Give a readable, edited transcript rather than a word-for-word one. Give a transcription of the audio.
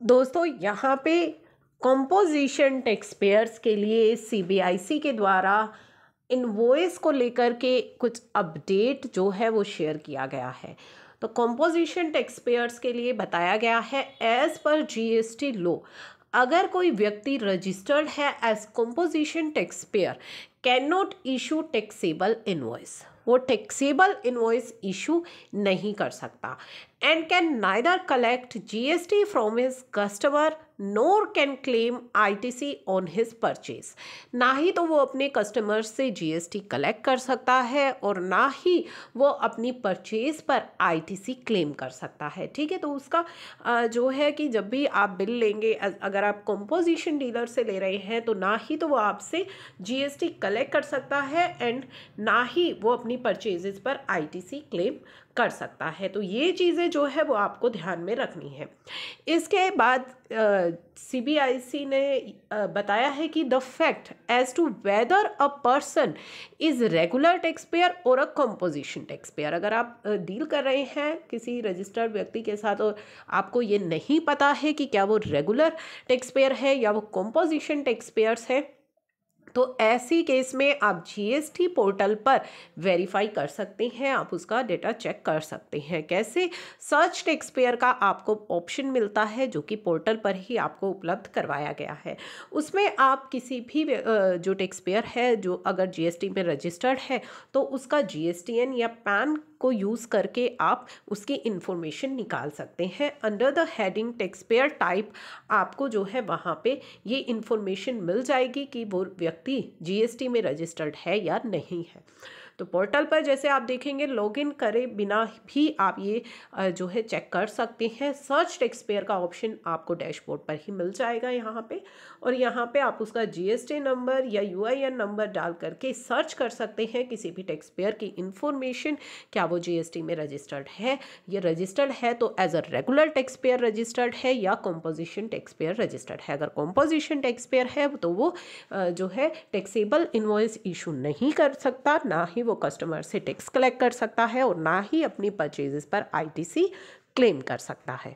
दोस्तों यहाँ पे कंपोजिशन टैक्स पेयर्स के लिए सीबीआईसी के द्वारा इनवॉइस को लेकर के कुछ अपडेट जो है वो शेयर किया गया है। तो कंपोजिशन टैक्स पेयर्स के लिए बताया गया है एज पर जीएसटी लॉ, अगर कोई व्यक्ति रजिस्टर्ड है as composition tax payer can not issue taxable invoice, वो टैक्सेबल इनवॉइस इशू नहीं कर सकता and can neither collect GST from his customer nor can claim ITC on his purchase. ना ही तो वो अपने कस्टमर से जीएसटी कलेक्ट कर सकता है और ना ही वो अपनी परचेज पर आईटीसी क्लेम कर सकता है। ठीक है, तो उसका जो है कि जब भी आप बिल लेंगे, अगर आप कंपोजिशन डीलर से ले रहे हैं तो ना ही तो वो आपसे जीएसटी कलेक्ट कर सकता है एंड ना ही वो अपनी परचेजेस पर आईटीसी क्लेम कर सकता है। तो ये चीज़ें जो है वो आपको ध्यान में रखनी है। इसके बाद सीबीआईसी ने बताया है कि the fact as to whether a person is regular tax payer और अ कंपोजिशन टैक्स पेयर, अगर आप डील कर रहे हैं किसी रजिस्टर्ड व्यक्ति के साथ और आपको ये नहीं पता है कि क्या वो रेगुलर टैक्स पेयर है या वो कंपोजिशन टैक्स पेयर्स है, तो ऐसी केस में आप जीएसटी पोर्टल पर वेरीफाई कर सकते हैं, आप उसका डेटा चेक कर सकते हैं। कैसे? सर्च टैक्स पेयर का आपको ऑप्शन मिलता है जो कि पोर्टल पर ही आपको उपलब्ध करवाया गया है। उसमें आप किसी भी जो टैक्स पेयर है जो अगर जीएसटी में रजिस्टर्ड है तो उसका जीएसटीएन या पैन को यूज़ करके आप उसकी इंफॉर्मेशन निकाल सकते हैं। Under the heading tax payer type आपको जो है वहाँ पे ये इंफॉर्मेशन मिल जाएगी कि वो व्यक्ति जीएसटी में रजिस्टर्ड है या नहीं है। तो पोर्टल पर जैसे आप देखेंगे लॉगिन करे बिना भी आप ये जो है चेक कर सकते हैं। सर्च टैक्स पेयर का ऑप्शन आपको डैशबोर्ड पर ही मिल जाएगा यहाँ पे, और यहाँ पे आप उसका जीएसटी नंबर या यूआईएन नंबर डाल करके सर्च कर सकते हैं किसी भी टैक्स पेयर की इंफॉर्मेशन, क्या वो जीएसटी में रजिस्टर्ड है। ये रजिस्टर्ड है तो as a regular tax payer registered है या कंपोजिशन टैक्स पेयर रजिस्टर्ड है। अगर कंपोजिशन टैक्स पेयर है तो वो जो है टैक्सेबल इनवॉइस इशू नहीं कर सकता, ना ही वो कस्टमर से टैक्स कलेक्ट कर सकता है और ना ही अपनी परचेजेस पर आईटीसी क्लेम कर सकता है।